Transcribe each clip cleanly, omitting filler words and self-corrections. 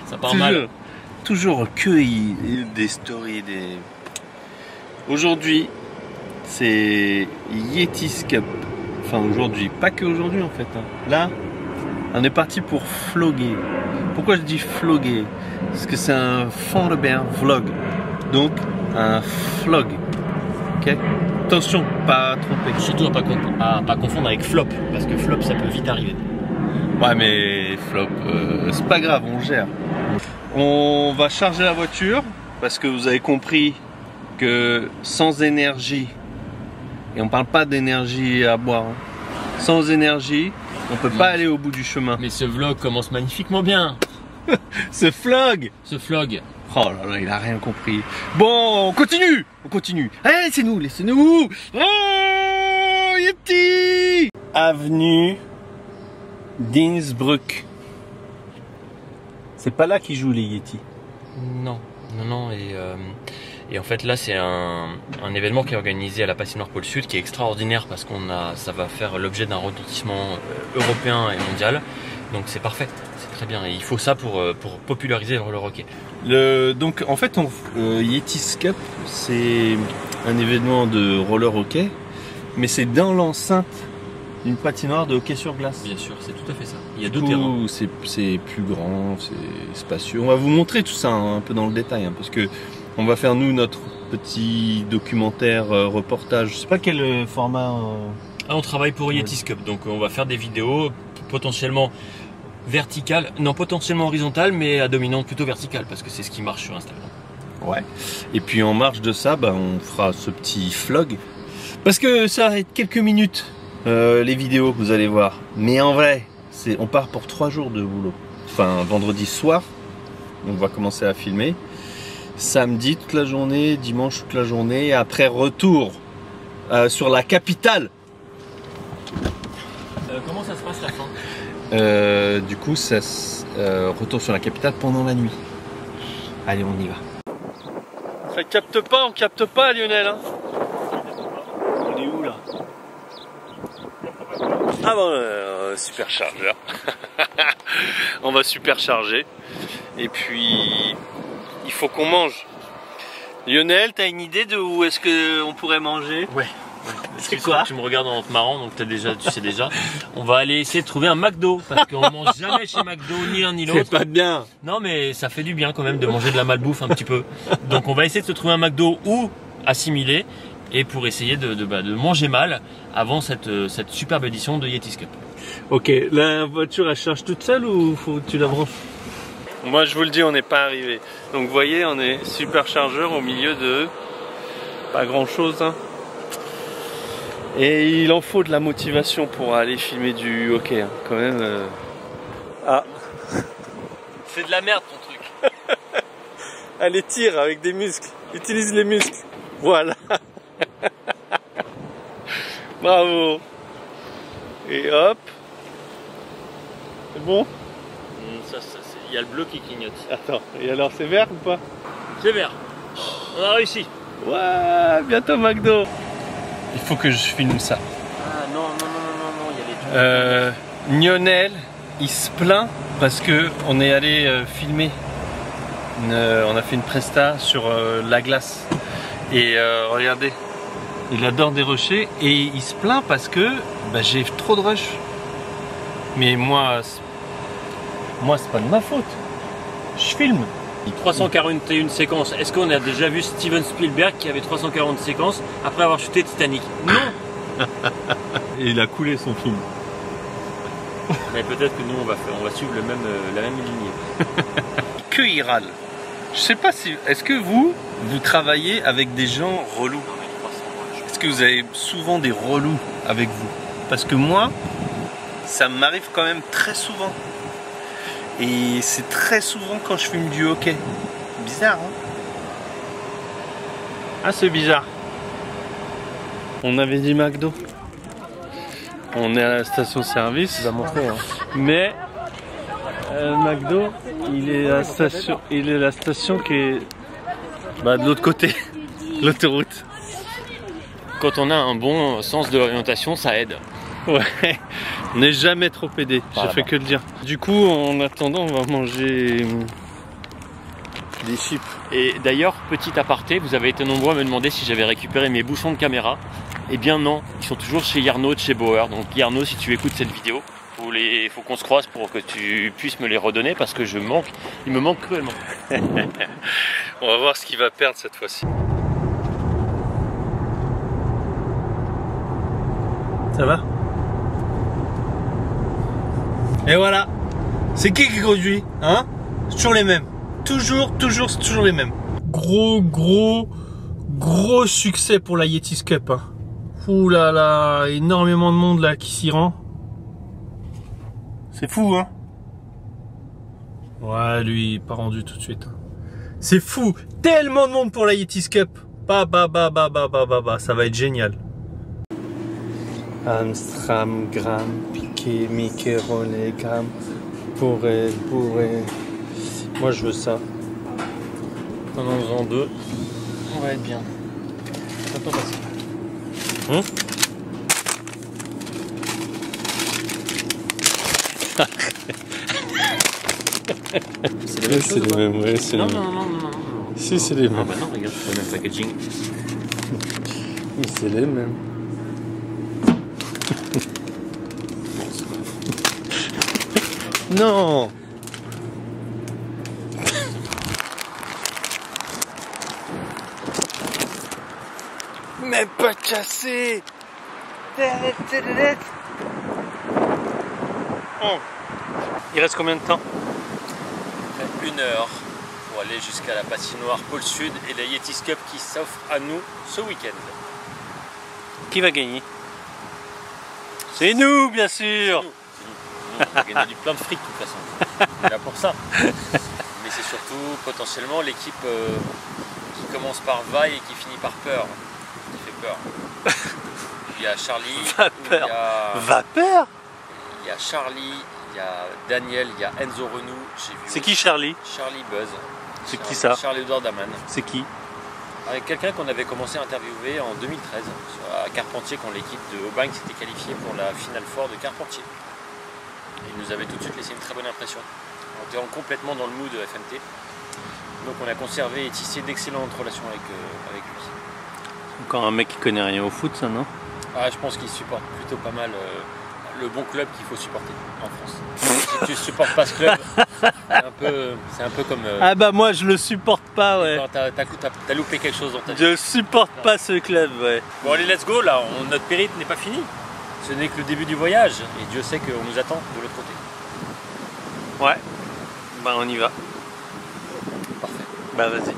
Ça part mal. Toujours que des stories, des... Aujourd'hui, c'est Yetis Cup. Enfin aujourd'hui, pas que aujourd'hui en fait. Là, on est parti pour vlogger. Pourquoi je dis vlogger? Parce que c'est un fond de berre vlog. Donc, un vlog. Ok? Attention, pas tromper. Surtout à pas confondre avec flop, parce que flop ça peut vite arriver. Ouais mais flop, c'est pas grave, on gère. On va charger la voiture parce que vous avez compris que sans énergie, et on parle pas d'énergie à boire, hein, sans énergie, on peut pas aller au bout du chemin. Mais ce vlog commence magnifiquement bien. Ce vlog. Ce vlog. Oh là là, il a rien compris. Bon, on continue. On continue. Allez, laissez-nous, laissez-nous. Oh, Yeti. Avenue d'Innsbruck. C'est pas là qu'ils jouent les Yeti. Non, non, non. Et en fait là c'est un événement qui est organisé à la patinoire Pôle Sud qui est extraordinaire parce ça va faire l'objet d'un retentissement européen et mondial. Donc c'est parfait, c'est très bien. Et il faut ça pour populariser le roller hockey. Donc en fait, Yetis Cup, c'est un événement de roller hockey, mais c'est dans l'enceinte d'une patinoire de hockey sur glace. Bien sûr, c'est tout à fait ça. Il y a deux terrains. C'est plus grand, c'est spacieux. On va vous montrer tout ça hein, un peu dans le détail, hein, parce que on va faire nous notre petit documentaire reportage. Je sais pas quel format. On travaille pour Yetis Cup, donc on va faire des vidéos potentiellement verticales, non potentiellement horizontales, mais à dominante plutôt verticale, parce que c'est ce qui marche sur Instagram. Ouais. Et puis en marge de ça, on fera ce petit vlog, parce que ça va être quelques minutes. Les vidéos, vous allez voir. Mais en vrai, on part pour 3 jours de boulot. Enfin, vendredi soir, on va commencer à filmer. Samedi toute la journée, dimanche toute la journée. Et après, retour sur la capitale. Comment ça se passe la fin? Du coup, retour sur la capitale pendant la nuit. Allez, on y va. Ça capte pas, on capte pas, Lionel. Hein. On est où là? Ah bon, superchargeur. On va supercharger. Et puis, il faut qu'on mange. Lionel, t'as une idée de où est-ce qu'on pourrait manger? Ouais. C'est quoi? Tu me regardes en te marrant, donc tu sais déjà. On va aller essayer de trouver un McDo, parce qu'on mange jamais chez McDo, ni l'un ni l'autre. C'est pas bien. Non, mais ça fait du bien quand même de manger de la malbouffe un petit peu. Donc on va essayer de se trouver un McDo ou assimilé, et pour essayer de manger mal avant cette superbe édition de Yetis Cup. Ok, la voiture elle charge toute seule ou faut que tu la branches? Moi je vous le dis, on n'est pas arrivé. Donc vous voyez, on est superchargeur au milieu de pas grand chose. Hein. Et il en faut de la motivation pour aller filmer du hockey, hein, quand même. Ah, C'est de la merde ton truc. allez tire avec des muscles, utilise les muscles. Voilà. Bravo. Et hop. C'est bon? Il y a le bleu qui clignote. Attends, et alors c'est vert ou pas? C'est vert. On a réussi. Ouais, bientôt McDo. Il faut que je filme ça. Ah non, il y a les Lionel, il se plaint parce que on est allé filmer. On a fait une presta sur la glace. Et regardez, il adore des rochers et il se plaint parce que j'ai trop de rush. Mais moi c'est pas de ma faute. Je filme. 341 séquences. Est-ce qu'on a déjà vu Steven Spielberg qui avait 340 séquences après avoir shooté Titanic? Non. Et il a coulé son film. Mais peut-être que nous on va suivre la même lignée. Que il râle. Je sais pas si... Est-ce que vous travaillez avec des gens relous? Est-ce que vous avez souvent des relous avec vous? Parce que moi, ça m'arrive quand même très souvent. Et c'est très souvent quand je filme du hockey. Bizarre, hein? Ah, c'est bizarre. On avait dit McDo. On est à la station-service. Tu vas montrer, hein. Mais McDo, il est la station qui est de l'autre côté, l'autoroute. Quand on a un bon sens de l'orientation, ça aide. Ouais. N'est jamais trop aidé, j'ai fait que le dire. Du coup, en attendant, on va manger des chips. Et d'ailleurs, petit aparté, vous avez été nombreux à me demander si j'avais récupéré mes bouchons de caméra. Eh bien non, ils sont toujours chez Yarno de chez Bauer. Donc Yarno, si tu écoutes cette vidéo, faut qu'on se croise pour que tu puisses me les redonner parce que il me manque cruellement. On va voir ce qu'il va perdre cette fois-ci. Ça va? Et voilà. C'est qui conduit? Hein? C'est toujours les mêmes. Toujours, c'est toujours les mêmes. Gros succès pour la Yetis Cup. Hein. Ouh là là, énormément de monde là qui s'y rend. C'est fou, hein? Ouais, lui, il est pas rendu tout de suite. Hein. C'est fou, tellement de monde pour la Yetis Cup. Ça va être génial. Amstram, Gram, Piqué, Mickey, Rollet, Gram, Bourré. Moi je veux ça. Prenons-en 2. On va être bien. Attends, passe. C'est les mêmes choses, les mêmes, ouais, c'est non. Si, c'est les mêmes. Ah bah non, regarde, c'est le même packaging. C'est les mêmes. Non. Mais pas cassé. Il reste combien de temps? 1 heure pour aller jusqu'à la patinoire Pôle Sud et la Yetis Cup qui s'offre à nous ce week-end. Qui va gagner? C'est nous, bien sûr. On va gagner plein de fric de toute façon. On est là pour ça. Mais c'est surtout potentiellement l'équipe qui commence par vaille et qui finit par peur. Qui fait peur. Il y a Charlie. Vapeur. Il y a Charlie, il y a Daniel, il y a Enzo Renou. C'est qui Charlie? Charlie Buzz. C'est qui ça? Charles-Edouard Daman. C'est qui? Avec quelqu'un qu'on avait commencé à interviewer en 2013 à Carpentier quand l'équipe de Aubagne s'était qualifiée pour la Final Four de Carpentier. Et il nous avait tout de suite laissé une très bonne impression. On était complètement dans le mood de FMT. Donc on a conservé et tissé d'excellentes relations avec lui. Encore un mec qui connaît rien au foot, ça, non? Ah, je pense qu'il supporte plutôt pas mal le bon club qu'il faut supporter en France. Si tu supportes pas ce club, c'est un peu comme... Ah bah moi je le supporte pas, ouais. T'as loupé quelque chose dans ta vie. Je supporte pas ce club, ouais. Bon allez, let's go, là, notre périple n'est pas fini. Ce n'est que le début du voyage, et Dieu sait qu'on nous attend de l'autre côté. Ouais, bah on y va. Parfait. Bah vas-y.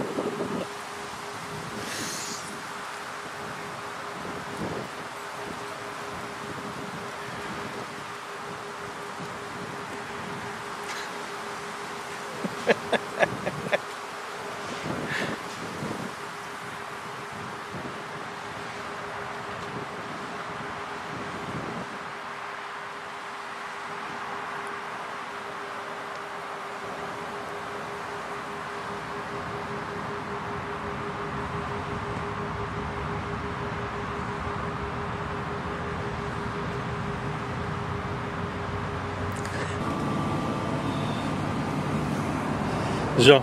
Jean.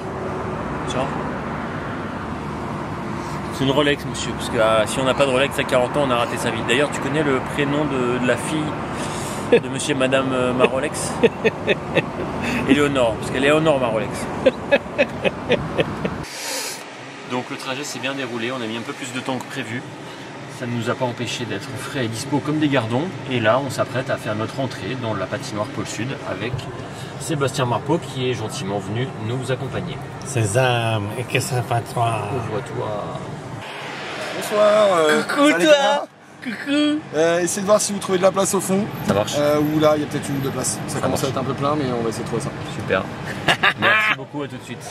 C'est une Rolex, monsieur, parce que si on n'a pas de Rolex à 40 ans, on a raté sa vie. D'ailleurs, tu connais le prénom de la fille de monsieur et madame ma Rolex? Éléonore, parce qu'elle est Léonore ma Rolex. Donc le trajet s'est bien déroulé, on a mis un peu plus de temps que prévu. Ça ne nous a pas empêché d'être frais et dispo comme des gardons. Et là, on s'apprête à faire notre entrée dans la patinoire Pôle Sud avec Sébastien Marpeau qui est gentiment venu nous accompagner. Sésame, et que ça fait toi? Ouvre-toi. Bonsoir. Coucou toi. Coucou. Essayez de voir si vous trouvez de la place au fond. Ça marche. Ou là, il y a peut-être une ou deux places. Ça commence marche. à être un peu plein, mais on va essayer de trouver ça. Super. Merci beaucoup, à tout de suite.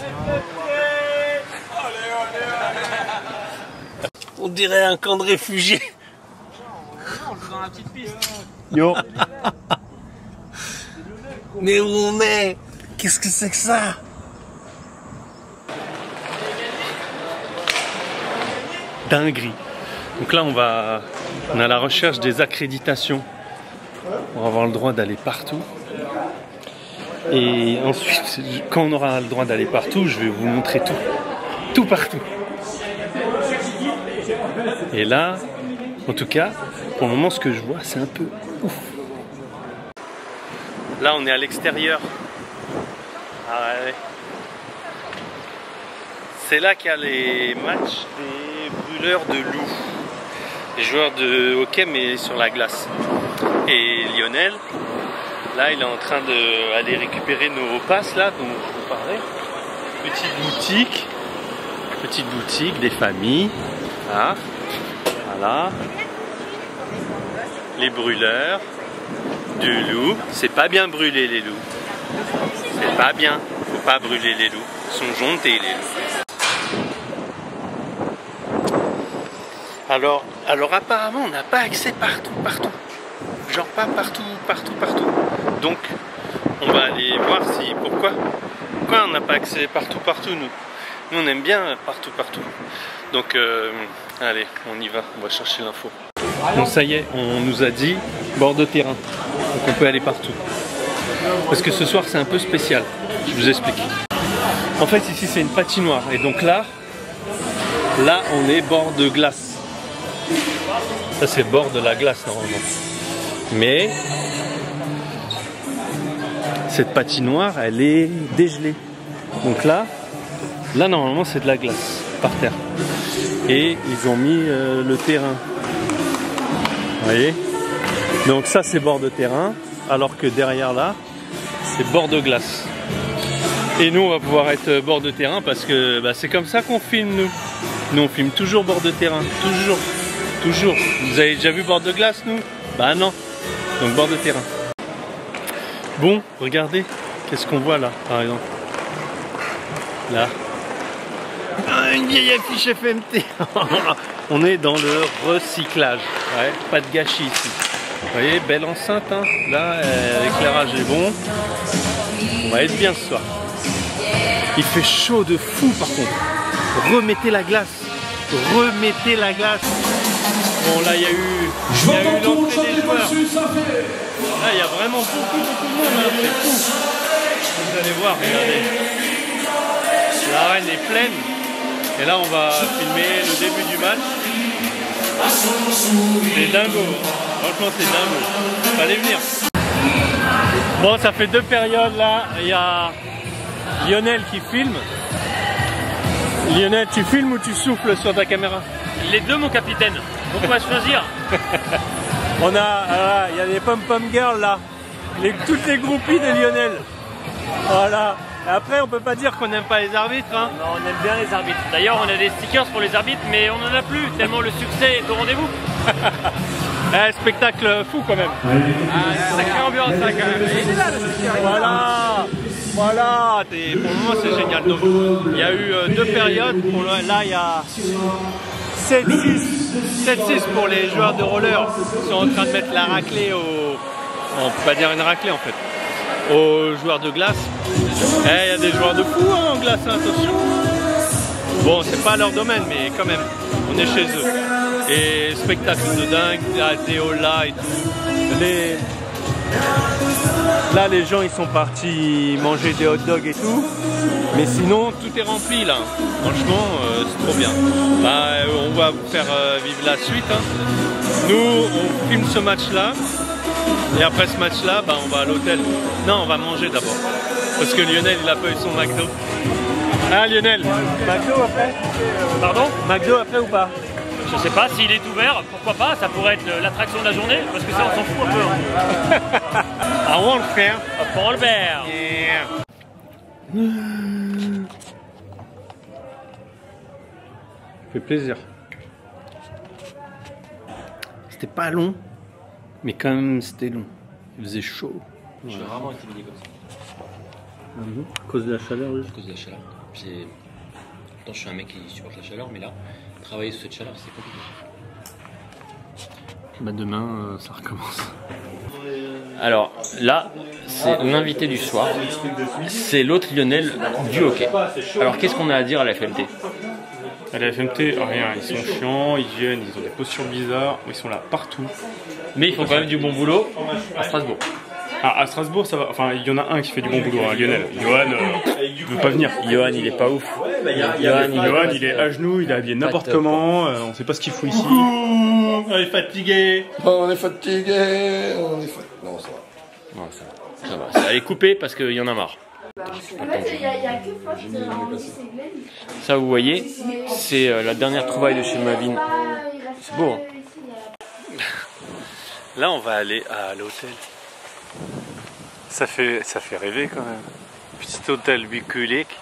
On dirait un camp de réfugiés. On joue dans la petite piste. Yo. Mais où on est? Qu'est-ce que c'est que ça? Dinguerie. Donc là on est à la recherche des accréditations pour avoir le droit d'aller partout. Et ensuite, quand on aura le droit d'aller partout, je vais vous montrer tout. Tout partout. Et là, en tout cas, pour le moment, ce que je vois, c'est un peu ouf. Là, on est à l'extérieur. Ah ouais. C'est là qu'il y a les matchs des brûleurs de loups. Les joueurs de hockey, mais sur la glace. Et Lionel, là, il est en train d'aller récupérer nos passes, là, dont je vous parlais. Petite boutique, des familles. Là. Voilà. Les brûleurs du loup. C'est pas bien brûler les loups. C'est pas bien. Faut pas brûler les loups. Ils sont jontés, les loups. Alors apparemment, on n'a pas accès partout. Genre pas partout. Donc, on va aller voir si pourquoi on n'a pas accès partout nous. Nous, on aime bien partout. Donc, allez, on y va. On va chercher l'info. Bon, ça y est, on nous a dit bord de terrain. Donc, on peut aller partout. Parce que ce soir, c'est un peu spécial. Je vous explique. En fait, ici, c'est une patinoire. Et donc là, on est bord de glace. Ça, c'est le bord de la glace, normalement. Mais cette patinoire, elle est dégelée. Donc là, normalement, c'est de la glace par terre. Et ils ont mis le terrain. Vous voyez? Donc ça, c'est bord de terrain. Alors que derrière là, c'est bord de glace. Et nous, on va pouvoir être bord de terrain parce que c'est comme ça qu'on filme, nous. Nous, on filme toujours bord de terrain. Toujours. Vous avez déjà vu bord de glace, nous? Bah non. Donc bord de terrain. Bon, regardez. Qu'est-ce qu'on voit là, par exemple? Là. Une vieille affiche FMT. On est dans le recyclage. Ouais, pas de gâchis ici. Vous voyez, belle enceinte. Hein. Là, l'éclairage est bon. On va être bien ce soir. Il fait chaud de fou par contre. Remettez la glace. Bon, là, il y a eu l'entrée des joueurs. Là, il y a vraiment beaucoup de monde. Hein. C'est fou. Vous allez voir, regardez. L'arène est pleine. Et là, on va filmer le début du match. C'est dingo. Franchement, c'est dingo. Fallait venir. Bon, ça fait 2 périodes là. Il y a Lionel qui filme. Lionel, tu filmes ou tu souffles sur ta caméra? Les deux, mon capitaine. On va choisir. On a, il y a des pom-pom girls là. Toutes les groupies de Lionel. Voilà. Et après, on peut pas dire qu'on n'aime pas les arbitres. Hein. Non, on aime bien les arbitres. D'ailleurs, on a des stickers pour les arbitres, mais on n'en a plus, tellement le succès est au rendez-vous. Spectacle fou quand même. Sacrée ambiance, ça, quand même. Voilà. Pour le moment, c'est génial. Donc, il y a eu 2 périodes. Là, il y a 7-6 pour les joueurs de roller. Ils sont en train de mettre la raclée on peut pas dire une raclée en fait. Aux joueurs de glace. Il y a des joueurs de fou en glace, hein, attention. Bon, c'est pas leur domaine, mais quand même, on est chez eux. Et spectacle de dingue, des là et tout. Là, les gens, ils sont partis manger des hot dogs et tout. Mais sinon, tout est rempli là. Franchement, c'est trop bien. On va vous faire vivre la suite. Hein. Nous, on filme ce match-là. Et après ce match-là, on va à l'hôtel. Non, on va manger d'abord. Parce que Lionel, il a pas eu son McDo. Ah, Lionel, McDo après? Pardon? McDo après ou pas? Je sais pas, s'il est ouvert, pourquoi pas, ça pourrait être l'attraction de la journée, parce que ça, on s'en fout un peu. Hein. Ah, on le fait. On le faire. Yeah. Fait plaisir. C'était pas long, mais quand même c'était long. Il faisait chaud. Je suis rarement intimidé comme ça. À cause de la chaleur, oui. À cause de la chaleur. Pourtant, je suis un mec qui supporte la chaleur, mais là, travailler sous cette chaleur, c'est compliqué. Demain, ça recommence. Alors là, c'est l'invité du soir. C'est l'autre Lionel du hockey. Alors qu'est-ce qu'on a à dire à la FMT? À la FMT, rien, ils sont chiants, ils viennent, ils ont des postures bizarres, ils sont là partout. Mais ils font quand même du bon boulot à Strasbourg. Ah, à Strasbourg, ça va. Enfin, il y en a un qui fait du bon boulot, hein, Lionel. Johan ne veut pas venir. Johan, il est pas ouf. Johan, il est à genoux, il est habillé n'importe comment. On sait pas ce qu'il fout ici. On est fatigué. On est fatigué. Non, ça va. Non, ça va. Ça va aller couper parce qu'il y en a marre. En fait, il y a que faute en lycée Glen. Ça, vous voyez, c'est la dernière trouvaille de chez Mavin. C'est beau, hein. Là, on va aller à l'hôtel. Ça fait rêver quand même. Petit hôtel bucolique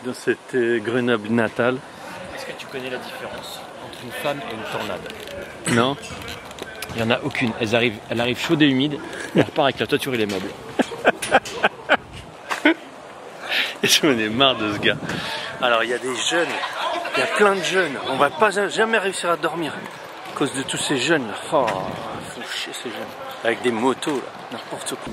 dans cette Grenoble natale. Est-ce que tu connais la différence entre une femme et une tornade? Non. Il n'y en a aucune. Elle arrive chaude et humide, elle repart avec la toiture et les meubles. Et je m'en ai marre de ce gars. Alors il y a des jeunes, il y a plein de jeunes. On va pas jamais réussir à dormir à cause de tous ces jeunes là. Oh, faut chier ces jeunes. Avec des motos là, n'importe quoi.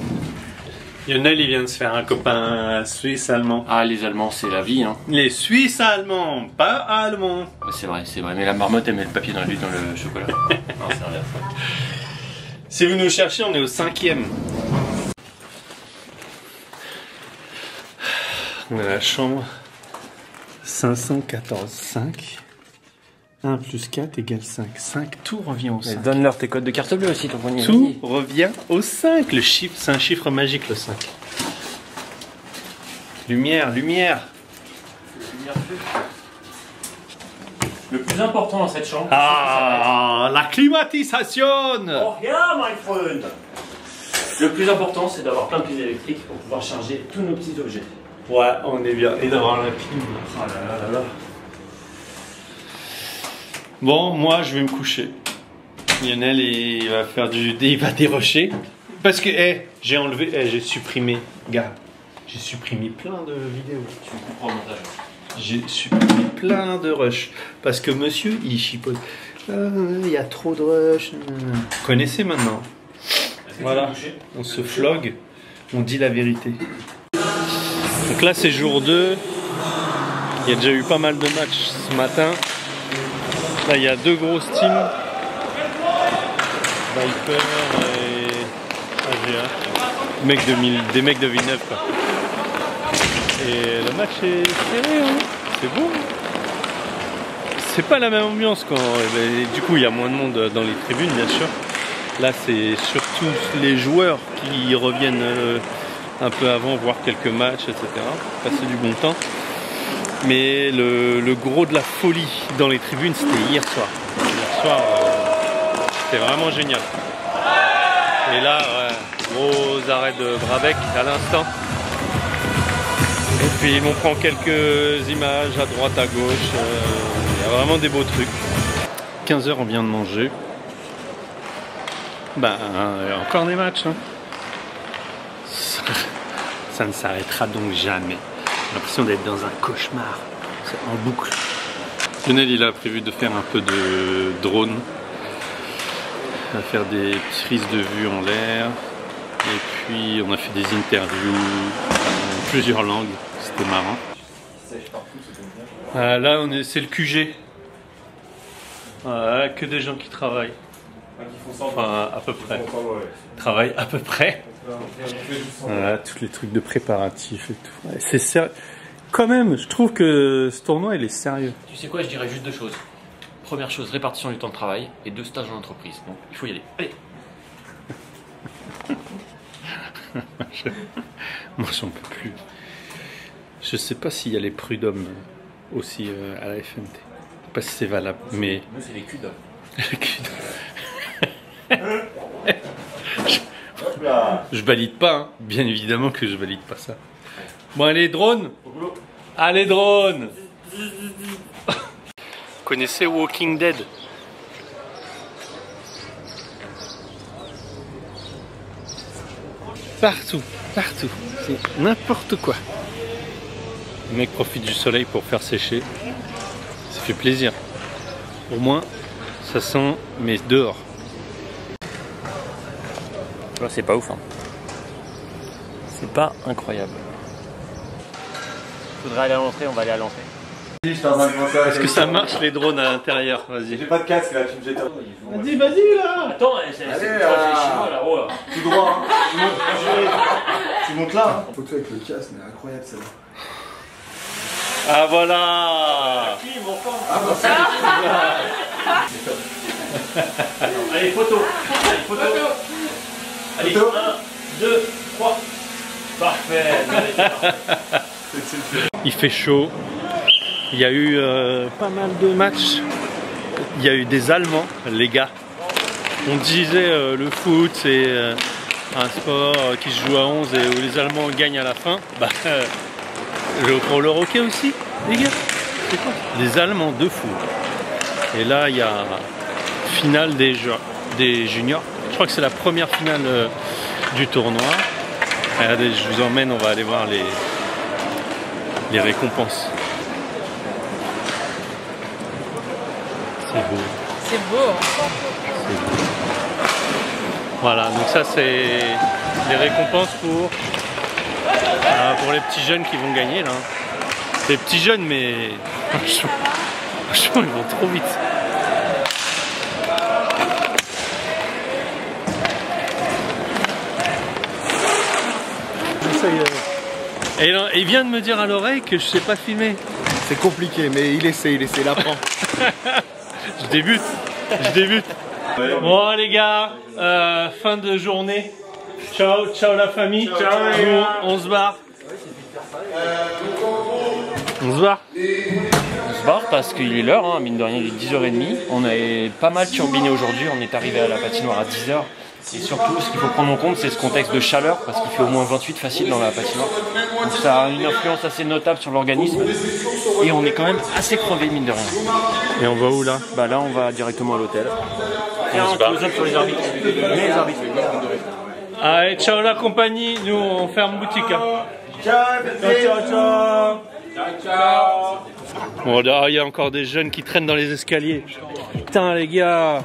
Lionel il vient de se faire un copain suisse-allemand. Ah, les Allemands, c'est la vie, hein. Les Suisses-allemands, pas allemands. Ouais, c'est vrai. Mais la marmotte, elle met le papier dans le chocolat. Non, c'est l'inverse. Si vous nous cherchez, on est au 5e. On a la chambre 514,5. 1 plus 4 égale 5. 5, tout revient au 5. Donne-leur tes codes de carte bleue aussi, ton premier. Tout revient au 5. Le chiffre, c'est un chiffre magique, le 5. Lumière, lumière. Le plus important dans cette chambre. Ah, la climatisation. Oh, regarde, my friend. Le plus important, c'est d'avoir plein de prises électriques pour pouvoir charger tous nos petits objets. Ouais, on est bien. Et d'avoir la clim. Oh là là là là. Bon, moi, je vais me coucher. Lionel, il va dérocher. Parce que, j'ai supprimé, gars, j'ai supprimé plein de vidéos. Tu comprends le montage. J'ai supprimé plein de rushs. Parce que monsieur, il chipote. Il y a trop de rushs. Vous connaissez maintenant. Voilà, on se flogue, on dit la vérité. Donc là, c'est jour 2. Il y a déjà eu pas mal de matchs ce matin. Là, il y a 2 grosses teams. Viper et AGA. Des mecs de Villeneuve, quoi. Et le match est serré, hein. C'est beau. C'est pas la même ambiance quand. Du coup, il y a moins de monde dans les tribunes, bien sûr. Là, c'est surtout les joueurs qui reviennent un peu avant, voir quelques matchs, etc. Passer du bon temps. Mais le gros de la folie dans les tribunes, c'était hier soir. Hier soir, c'était vraiment génial. Et là, ouais, gros arrêt de Brabec à l'instant. Et puis, on prend quelques images à droite, à gauche. Il y a vraiment des beaux trucs. 15h, on vient de manger. Ben, encore des matchs. Hein. Ça ne s'arrêtera donc jamais. J'ai l'impression d'être dans un cauchemar. C'est en boucle. Lionel, il a prévu de faire un peu de drone. Il va faire des prises de vue en l'air. Et puis, on a fait des interviews en plusieurs langues. C'était marrant. Là, c'est le QG. Que des gens qui travaillent. Enfin, à peu près. Travaillent à peu près. Voilà, tous les trucs de préparatifs et tout. Ouais, c'est sérieux. Quand même, je trouve que ce tournoi, il est sérieux. Tu sais quoi, je dirais juste 2 choses. Première chose, répartition du temps de travail et 2 stages en entreprise. Donc, il faut y aller. Allez. Moi, j'en peux plus. Je sais pas s'il y a les prud'hommes aussi à la FMT. Je sais pas si c'est valable, mais... Nous, c'est les culs d'hommes. Les culs d'hommes. Je valide pas, hein. Bien évidemment que je valide pas ça. Bon, allez, drone. Allez, drone. Vous connaissez Walking Dead? Partout, partout. C'est n'importe quoi. Le mec profite du soleil pour faire sécher. Ça fait plaisir. Au moins, ça sent, mais dehors. C'est pas ouf, hein. C'est pas incroyable. Faudrait aller à l'entrée, on va aller à l'entrée. Est-ce que ça marche les drones à l'intérieur? Vas-y. J'ai pas de casque là, tu me jettes. Vas-y, vas-y là. Attends, c'est chinois là, oh là. Tout droit, hein. Tu montes là, hein. Photo avec le casque, mais incroyable celle-là. Ah voilà. Allez, photo. Allez, photo. Allez, 1, 2, 3. Parfait. Il fait chaud. Il y a eu pas mal de matchs. Il y a eu des Allemands, les gars. On disait le foot c'est un sport qui se joue à 11 et où les Allemands gagnent à la fin. Bah, pour le hockey aussi, les gars. C'est quoi? Les Allemands de foot. Et là, il y a finale des juniors. Je crois que c'est la première finale du tournoi. Regardez, je vous emmène, on va aller voir les récompenses. C'est beau. C'est beau. C'est beau. Voilà, donc ça c'est les récompenses pour les petits jeunes qui vont gagner là. C'est petits jeunes mais franchement ils vont trop vite. Et il vient de me dire à l'oreille que je sais pas filmer. C'est compliqué, mais il essaie, il apprend. Je débute. Bon les gars, fin de journée. Ciao, ciao la famille. Ciao les gars. On se barre. On se barre. On se barre parce qu'il est l'heure, hein, mine de rien, il est 10h30. On a pas mal turbiné aujourd'hui, on est arrivé à la patinoire à 10h. Et surtout, ce qu'il faut prendre en compte, c'est ce contexte de chaleur, parce qu'il fait au moins 28 facile dans la patinoire. Donc ça a une influence assez notable sur l'organisme. Et on est quand même assez crevé, mine de rien. Et on va où là? Bah là, on va directement à l'hôtel. Et On on se barre. close up sur les arbitres. Les arbitres. Allez, ciao la compagnie. Nous on ferme boutique. Hein. Ciao. Bon, là, il y a encore des jeunes qui traînent dans les escaliers. Putain les gars.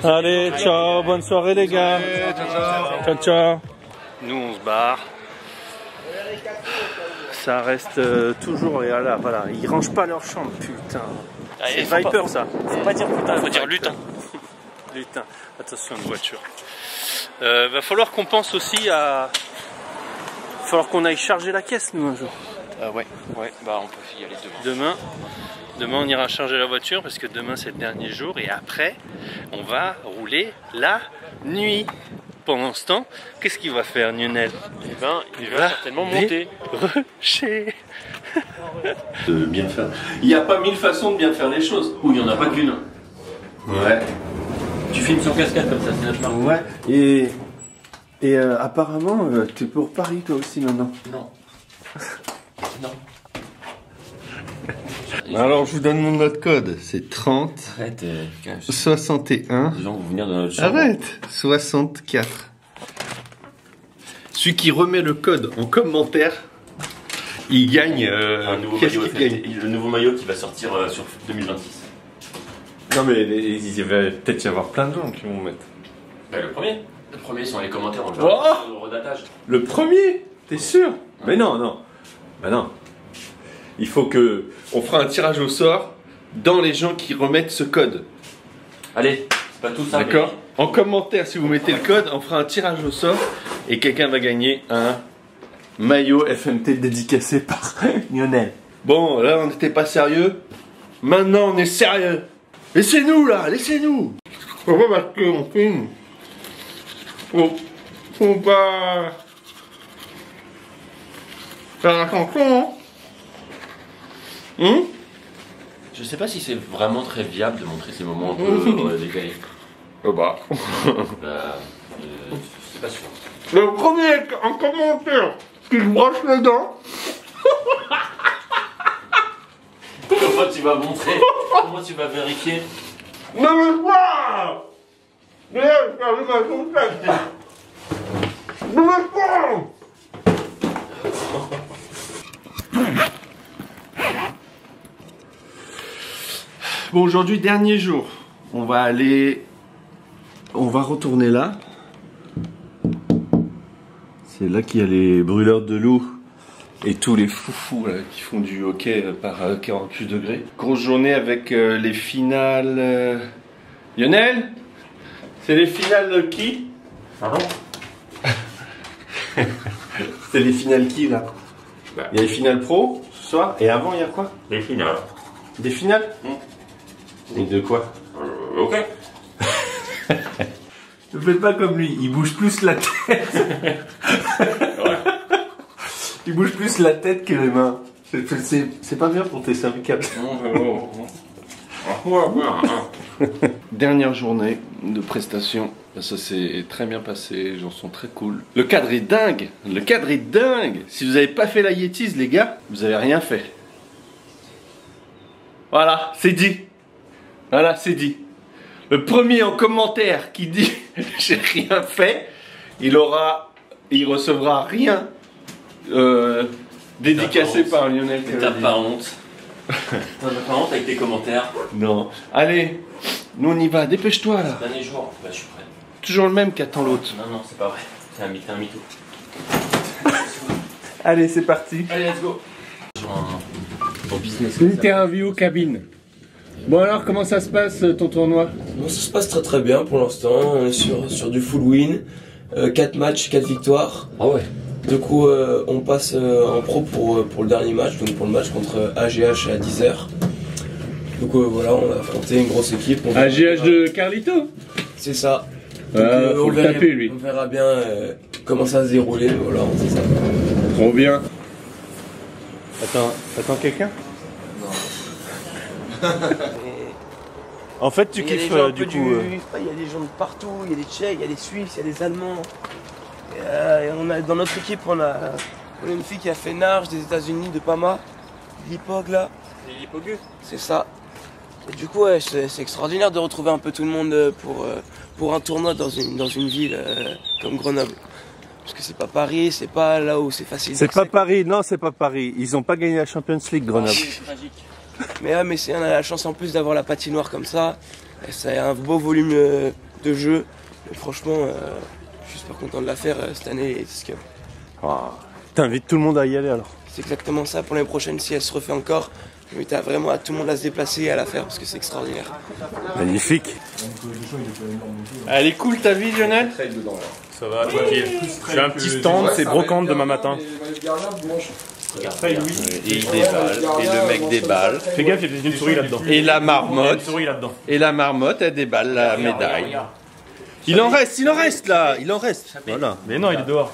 Allez, ciao, bonne soirée les gars. Ciao. Nous on se barre. Ça reste toujours, et là, voilà, ils rangent pas leur chambre, putain. C'est Viper ça. Faut pas dire putain, faut dire lutin. Lutin. Attention une voiture. Va falloir qu'on pense aussi à... Va falloir qu'on aille charger la caisse nous un jour. Ouais, bah on peut y aller demain. Demain on ira charger la voiture parce que demain c'est le dernier jour et après on va rouler la nuit. Pendant ce temps, qu'est-ce qu'il va faire Lionel? Eh ben, il va certainement monter. Rocher. De bien faire. Il n'y a pas 1000 façons de bien faire les choses. Ou il n'y en a pas qu'une. Ouais. Tu filmes sur cascade comme ça, c'est notre marque. Ouais, et apparemment, t'es pour Paris toi aussi maintenant. Non. Non. Alors je vous donne mon autre code, c'est 30 Arrête, 61. les gens vont venir dans notre chambre. Arrête 64. Celui qui remet le code en commentaire, il gagne. Un nouveau maillot, le nouveau maillot qui va sortir sur 2026. Non mais il va peut-être y avoir plein de gens qui vont mettre. Bah, le premier sont les commentaires en Oh le redatage. Le premier? T'es sûr? Mais non. Bah non. Il faut que on fera un tirage au sort dans les gens qui remettent ce code. Allez, c'est pas tout ça. D'accord. En commentaire, si vous mettez le code, on fera un tirage au sort et quelqu'un va gagner un maillot FMT dédicacé par Lionel. Bon, là on n'était pas sérieux. Maintenant on est sérieux. Laissez-nous là, laissez-nous. Pourquoi? Parce qu'on filme. Faut pas faire attention, hein? Je sais pas si c'est vraiment très viable de montrer ces moments un peu décalés. Bah. C'est pas sûr. Le premier en commentaire qui se broche les dents. Comment tu vas montrer? Comment tu vas vérifier? Ne me vois! Ne me vois! Bon, aujourd'hui, dernier jour. On va retourner là. C'est là qu'il y a les brûleurs de loups et tous les foufous là, qui font du hockey par 48 degrés. Grosse journée avec les finales. Lionel, c'est les finales de qui? Pardon? C'est les finales qui là? Il y a les finales pro ce soir et avant il y a quoi? Les finales. Des finales? Et de quoi? Ok. Ne faites pas comme lui, il bouge plus la tête. Il bouge plus la tête que les mains. C'est pas bien pour tes cervicales. Dernière journée de prestation. Ça s'est très bien passé, les gens sont très cool. Le cadre est dingue. Le cadre est dingue. Si vous n'avez pas fait la Yetis, les gars, vous avez rien fait. Voilà, c'est dit. Voilà, c'est dit. Le premier en commentaire qui dit j'ai rien fait, il recevra rien dédicacé par Lionel. T'as pas honte. T'as pas honte avec tes commentaires. Non. Allez, nous on y va, dépêche-toi là. Dernier jour, bah, je suis prêt. Toujours le même qui attend l'autre. Non, non, c'est pas vrai. C'est un mytho. Allez, c'est parti. Allez, let's go. Ton business. Interview cabine. Bon alors, comment ça se passe ton tournoi? Bon, ça se passe très très bien pour l'instant, on est sur du full win, 4 matchs, 4 victoires. Ah ouais. Du coup on passe en pro pour le dernier match, donc pour le match contre AGH à 10h. Donc voilà, on a affronté une grosse équipe. AGH de Carlito? C'est ça. Faut le taper lui. On verra bien comment ça se dérouler, voilà, c'est ça. Trop bien. Attends quelqu'un? En fait, tu kiffes du coup. Il y a des gens de partout, il y a des Tchèques, il y a des Suisses, il y a des Allemands. Et on a, dans notre équipe, on a une fille qui a fait nage des États-Unis, de Pama, Lipog là. C'est ça. Et du coup, ouais, c'est extraordinaire de retrouver un peu tout le monde pour un tournoi dans une ville comme Grenoble. Parce que c'est pas Paris, c'est pas là où c'est facile. C'est pas Paris, non, c'est pas Paris. Ils ont pas gagné la Champions League, Grenoble. C'est tragique. Mais on a la chance en plus d'avoir la patinoire comme ça. Et ça a un beau volume de jeu. Et franchement, je suis super content de la faire cette année. Yetis Cup. T'invites tout le monde à y aller alors. C'est exactement ça pour l'année prochaine. Si elle se refait encore, j'invite vraiment à tout le monde à se déplacer et à la faire parce que c'est extraordinaire. Magnifique. Elle est cool ta vie, Lionel? Ça va, tranquille. J'ai un petit stand, c'est brocante demain matin. Et il déballe, et le mec déballe. Fais gaffe, il y a une souris là-dedans. Et la marmotte, Une souris là-dedans. et la marmotte, elle déballe la médaille. Il en reste là, il en reste. Voilà. Mais non, il est dehors.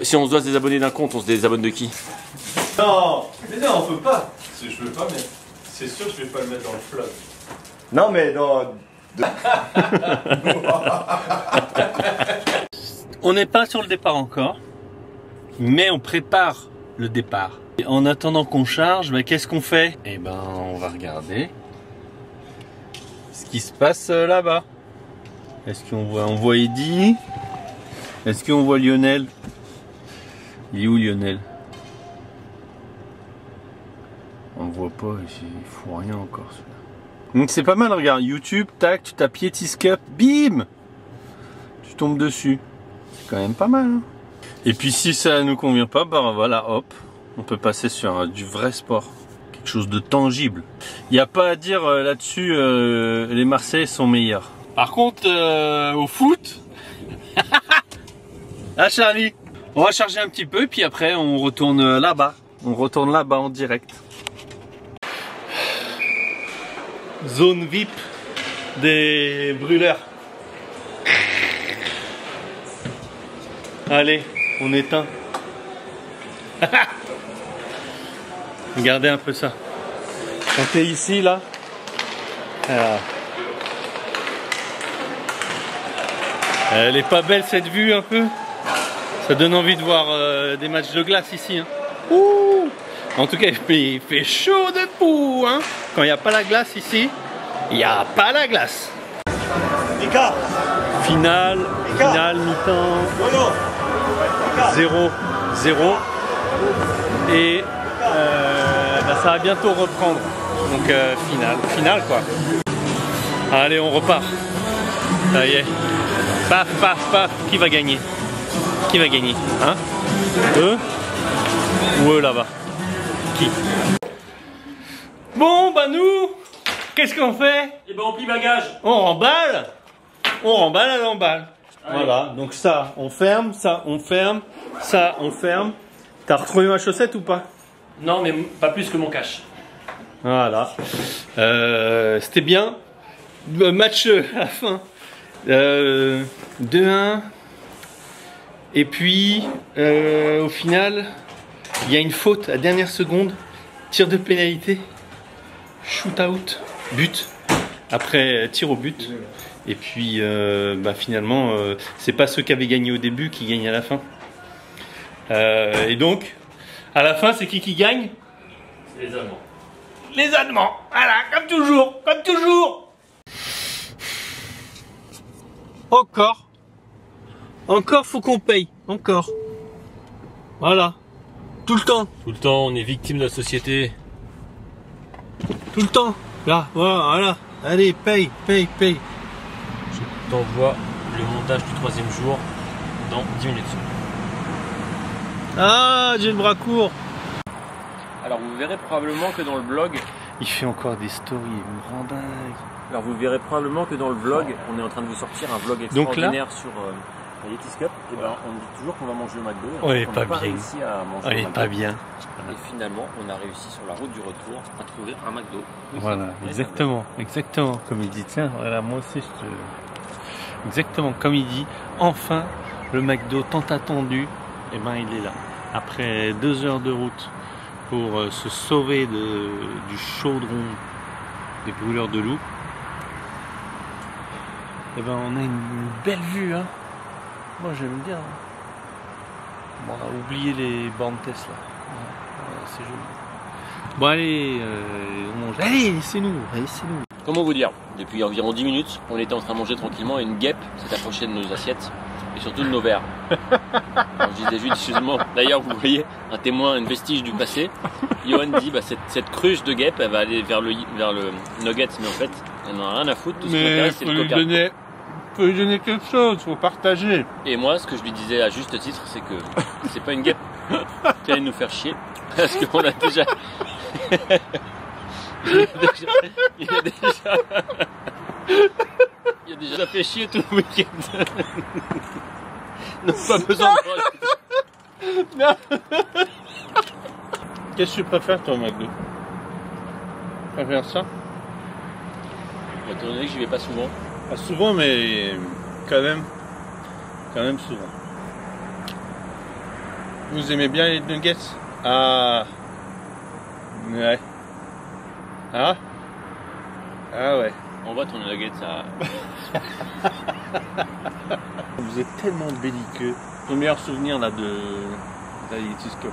Si on se doit se désabonner d'un compte, on se désabonne de qui? Non, mais non, on peut pas. Je veux pas mettre. C'est sûr, je vais pas le mettre dans le flop. Non, mais dans. On n'est pas sur le départ encore, mais on prépare le départ. Et en attendant qu'on charge, qu'est-ce qu'on fait? Eh ben, on va regarder ce qui se passe là-bas. Est-ce qu'on voit Eddy? Est-ce qu'on voit Lionel? Il est où Lionel? On le voit pas, il fout rien encore celui-là. Donc c'est pas mal, regarde, YouTube, tac, tu tapes Yetis Cup, bim! Tu tombes dessus. C'est quand même pas mal. Hein. Et puis si ça nous convient pas, bah voilà, hop, on peut passer sur du vrai sport. Quelque chose de tangible. Il n'y a pas à dire là-dessus, les Marseillais sont meilleurs. Par contre, au foot... Ah Charlie, on va charger un petit peu, puis après on retourne là-bas. On retourne là-bas en direct. Zone VIP des brûleurs. Allez, on éteint. Regardez un peu ça. Quand t'es ici là, elle est pas belle cette vue un peu. Ça donne envie de voir des matchs de glace ici. Hein. Ouh, en tout cas, il fait chaud de fou. Hein. Quand il n'y a pas la glace ici, il n'y a pas la glace. Finale mi-temps. 0-0. Et ça va bientôt reprendre. Donc finale quoi. Allez, on repart. Ça y est. Paf, paf, paf. Qui va gagner? Qui va gagner? Hein? Eux? Ou eux là-bas? Qui? Bon, bah nous, qu'est-ce qu'on fait? Et ben on plie bagage. On remballe? On remballe à l'emballe. Voilà, donc ça, on ferme, ça, on ferme, ça, on ferme. T'as retrouvé ma chaussette ou pas? Non, mais pas plus que mon cash. Voilà. C'était bien. Match à la fin. 2-1. Et puis, au final, il y a une faute à dernière seconde. Tir de pénalité. Shoot out. But. Après, tir au but. Et puis, finalement, c'est pas ceux qui avaient gagné au début qui gagnent à la fin. Et donc, à la fin, c'est qui gagne? Les Allemands. Les Allemands. Voilà, comme toujours. Comme toujours. Encore. Encore, faut qu'on paye. Encore. Voilà. Tout le temps. Tout le temps, on est victime de la société. Tout le temps. Là, voilà. Allez, paye. Je t'envoie le montage du 3e jour dans 10 minutes. Ah, j'ai le bras court. Alors vous verrez probablement que dans le vlog... Il fait encore des stories, il me rend dingue. Alors vous verrez probablement que dans le vlog, on est en train de vous sortir un vlog extraordinaire sur la Yetis Cup. Et ben on dit toujours qu'on va manger au McDo. On n'est pas bien. Réussi à manger on n'est pas bien. Et finalement, on a réussi sur la route du retour à trouver un McDo. Voilà, exactement. Comme il dit, tiens, voilà, moi aussi je te... Exactement, comme il dit, enfin, le McDo tant attendu, et ben il est là. Après 2 heures de route pour se sauver du chaudron des brûleurs de loups, et ben on a une belle vue, hein. Moi j'aime bien. Bon, on a oublié les bornes Tesla. C'est joli. Bon allez, on mange. Allez, laissez-nous. Comment vous dire? Depuis environ 10 minutes, on était en train de manger tranquillement et une guêpe s'est approchée de nos assiettes et surtout de nos verres. Alors, je disais justement, d'ailleurs vous voyez un témoin, un vestige du passé. Johan dit cette cruche de guêpe elle va aller vers le nugget, mais en fait elle n'en a rien à foutre. Tout ce qui m'intéresse c'est le coca. Faut lui donner quelque chose, faut partager. Et moi ce que je lui disais à juste titre c'est que c'est pas une guêpe qui allait nous faire chier parce qu'on a déjà... Il a déjà fait chier tout le week-end. Non, pas besoin de... Non. Qu'est-ce que tu préfères toi, McDo? Tu préfères ça? Étant donné que j'y vais pas souvent. Pas souvent, mais quand même souvent. Vous aimez bien les nuggets? Ah. Ouais. Ah? Ah ouais. On voit ton nugget, ça... Vous êtes tellement belliqueux. Ton meilleur souvenir là de la Yetis Cup?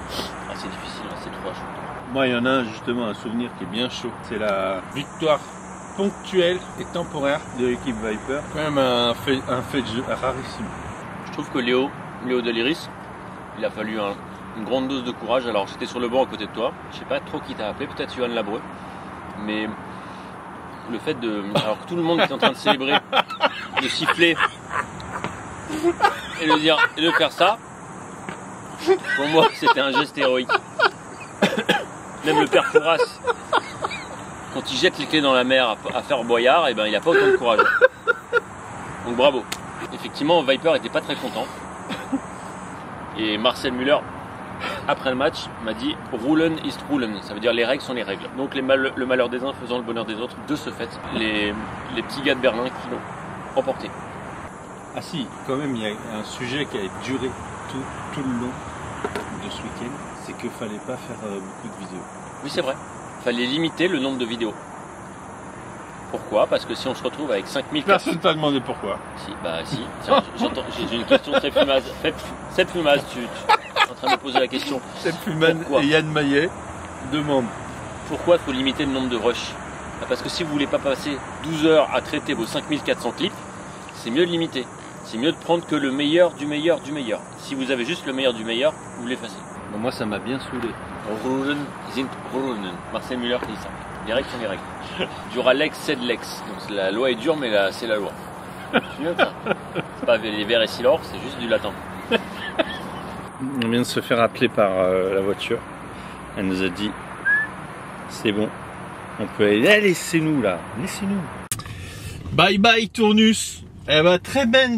Ah, c'est difficile, c'est trop chaud. Moi, il y en a un, justement un souvenir qui est bien chaud. C'est la victoire ponctuelle et temporaire de l'équipe Viper. Quand même un fait de jeu rarissime. Je trouve que Léo Deliris, il a fallu une grande dose de courage. Alors j'étais sur le banc à côté de toi, je sais pas trop qui t'a appelé, peut-être Johan Labreux, mais le fait de... Alors que tout le monde était en train de célébrer, de siffler et de faire ça, pour moi c'était un geste héroïque. Même le père Fouras, quand il jette les clés dans la mer à faire boyard, et ben il a pas autant de courage. Donc bravo. Effectivement Viper était pas très content. Et Marcel Müller, après le match, m'a dit « Rulen ist Rulen », ça veut dire « les règles sont les règles ». Donc le malheur des uns faisant le bonheur des autres, de ce fait, les petits gars de Berlin qui l'ont emporté. Ah si, quand même, il y a un sujet qui a duré tout le long de ce week-end, c'est qu'il fallait pas faire beaucoup de vidéos. Oui, c'est vrai. Il fallait limiter le nombre de vidéos. Pourquoi? Parce que si on se retrouve avec 5000... Personne t'a demandé pourquoi. Si, bah si. Tiens, j'ai une question très fumaze. Cette fumaze, tu es en train de me poser la question. Cette fumaze et Yann Maillet demandent. Pourquoi il faut limiter le nombre de rushs? Parce que si vous voulez pas passer 12 heures à traiter vos 5400 clips, c'est mieux de limiter. C'est mieux de prendre que le meilleur du meilleur du meilleur. Si vous avez juste le meilleur du meilleur, vous l'effacez. Bon, moi ça m'a bien saoulé. Rulen sind Rulen. Marcel Müller dit ça. Les règles sont les règles. Dura lex sed lex. Donc la loi est dure, mais c'est la loi. C'est pas les vers et silor, c'est juste du latin. On vient de se faire appeler par la voiture. Elle nous a dit c'est bon, on peut aller. Eh, laissez-nous là, laissez-nous. Bye bye Tournus. Eh ben, très belle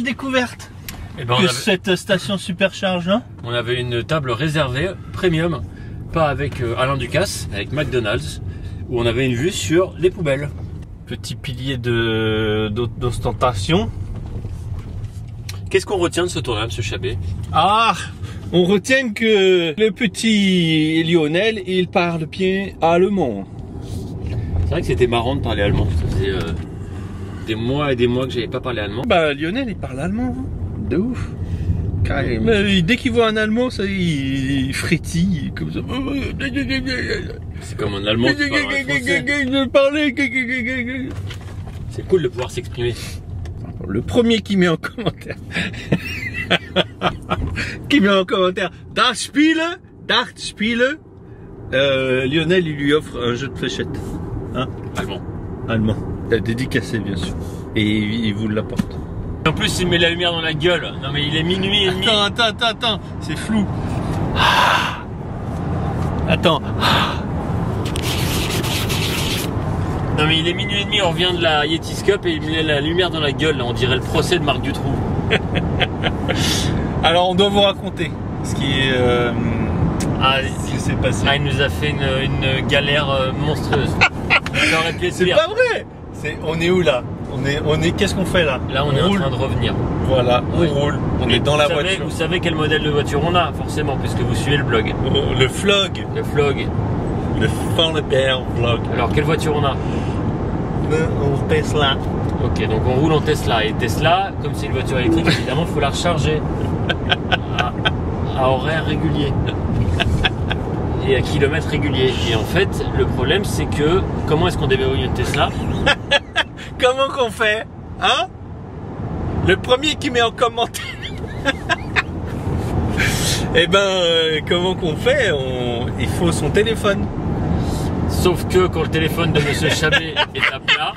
découverte. Et ben, cette station supercharge là. On avait une table réservée premium, pas avec Alain Ducasse, avec McDonald's, où on avait une vue sur les poubelles. Petit pilier d'ostentation. Qu'est-ce qu'on retient de ce tournage, M. Chabet? Ah, on retient que le petit Lionel, il parle bien allemand. C'est vrai que c'était marrant de parler allemand. Ça faisait des mois et des mois que j'avais pas parlé allemand. Bah Lionel, il parle allemand, hein. De ouf. Carrément. Dès qu'il voit un allemand, ça, il frétille comme ça. C'est comme un allemand qui parle français. C'est cool de pouvoir s'exprimer. Le premier qui met en commentaire. Das Spiele. Lionel, il lui offre un jeu de fléchettes. Hein? Allemand. Dédicacé, bien sûr. Et il vous l'apporte. En plus, il met la lumière dans la gueule. Non, mais il est minuit et demi. Attends. C'est flou. Attends. Non, mais il est minuit et demi, on revient de la Yetis Cup et il met la lumière dans la gueule. Là, on dirait le procès de Marc Dutroux. Alors, on doit vous raconter ce qui s'est passé. Ah, il nous a fait une galère monstrueuse. C'est pas vrai. On est où là? On est qu'est-ce qu'on fait là? Là, on est en train de revenir. Voilà, on roule. On est dans la voiture. Vous savez quel modèle de voiture on a, forcément, puisque vous suivez le blog. Le vlog. Le vlog. Le Fanlebert vlog. Alors, quelle voiture on a? En Tesla. Ok, donc on roule en Tesla. Et Tesla, comme c'est une voiture électrique, évidemment, il faut la recharger à horaire régulier. Et à kilomètres réguliers. Et en fait, le problème, c'est que comment est-ce qu'on déverrouille une Tesla? Comment qu'on fait? Hein? Le premier qui met en commentaire. Eh ben, comment qu'on fait? Il faut son téléphone. Sauf que quand le téléphone de Monsieur Chabet est à plat,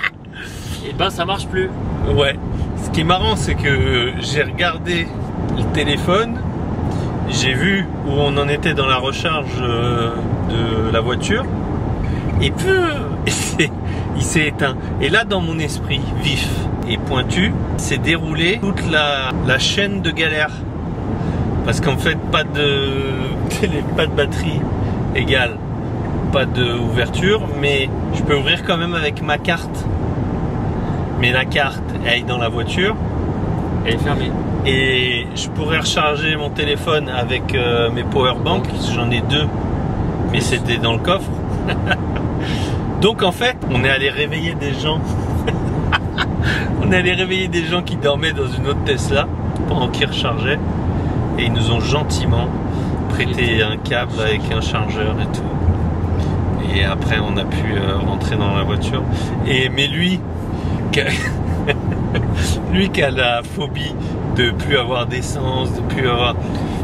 et ben ça marche plus. Ouais. Ce qui est marrant, c'est que j'ai regardé le téléphone, j'ai vu où on en était dans la recharge de la voiture, et puis il s'est éteint. Et là, dans mon esprit vif et pointu, s'est déroulé toute la chaîne de galère. Parce qu'en fait, pas de batterie égale pas d'ouverture, mais je peux ouvrir quand même avec ma carte. Mais la carte, elle est dans la voiture. Elle est fermée. Et je pourrais recharger mon téléphone avec mes powerbanks. J'en ai 2, mais c'était dans le coffre. Donc en fait, on est allé réveiller des gens. On est allé réveiller des gens qui dormaient dans une autre Tesla pendant qu'ils rechargeaient. Et ils nous ont gentiment prêté un câble avec un chargeur et tout. Et après, on a pu rentrer dans la voiture. Mais lui qui a la phobie de plus avoir d'essence, de plus avoir...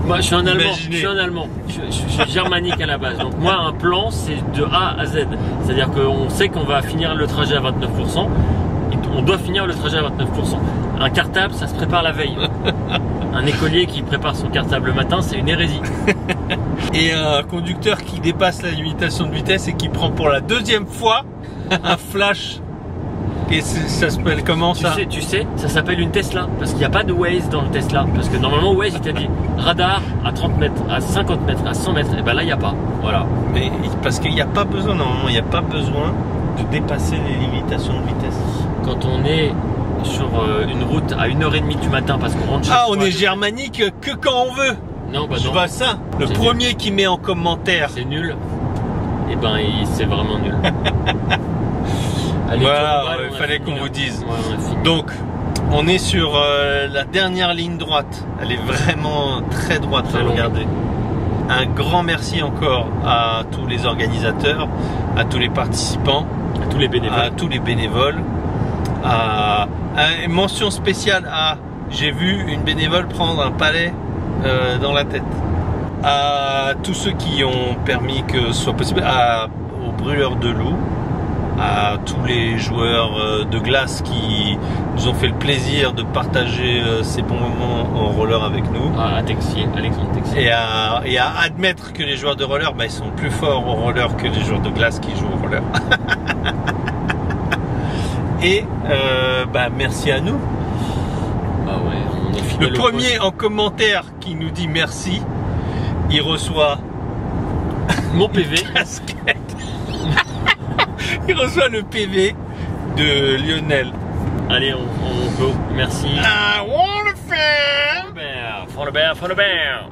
Moi, je suis un Allemand. Je suis germanique à la base. Donc moi, un plan, c'est de A à Z. C'est-à-dire qu'on sait qu'on va finir le trajet à 29%. Et on doit finir le trajet à 29%. Un cartable, ça se prépare la veille. Un écolier qui prépare son cartable le matin, c'est une hérésie. Et un conducteur qui dépasse la limitation de vitesse et qui prend pour la 2e fois un flash. Et ça s'appelle comment ça? Tu sais, ça s'appelle une Tesla. Parce qu'il n'y a pas de Waze dans le Tesla. Parce que normalement, Waze, il t'a dit radar à 30 mètres, à 50 mètres, à 100 mètres. Et ben là, il n'y a pas. Voilà. Mais parce qu'il n'y a pas besoin, normalement, il n'y a pas besoin de dépasser les limitations de vitesse. Quand on est sur une route à 1h30 du matin parce qu'on rentre chez soi. Ah, on est germanique que quand on veut. Non, bah je non. vois ça. Le premier nul. Qui met en commentaire. C'est nul. Et ben, c'est vraiment nul. Allez, voilà, il fallait qu'on vous dise. Ouais, donc, on est sur la dernière ligne droite. Elle est vraiment très droite, regardez. Un grand merci encore à tous les organisateurs, à tous les participants, à tous les bénévoles, une mention spéciale à, j'ai vu une bénévole prendre un palais dans la tête. À tous ceux qui ont permis que ce soit possible, aux brûleurs de loups, à tous les joueurs de glace qui nous ont fait le plaisir de partager ces bons moments en roller avec nous. À Texier, Alexandre Texier. Et à admettre que les joueurs de roller, bah, ils sont plus forts au roller que les joueurs de glace qui jouent au roller. Et bah, merci à nous. Ah ouais, on est Le premier en commentaire qui nous dit merci, il reçoit mon PV. Casquette. Il reçoit le PV de Lionel. Allez, on go. Merci. I wanna faire. Fond le bear.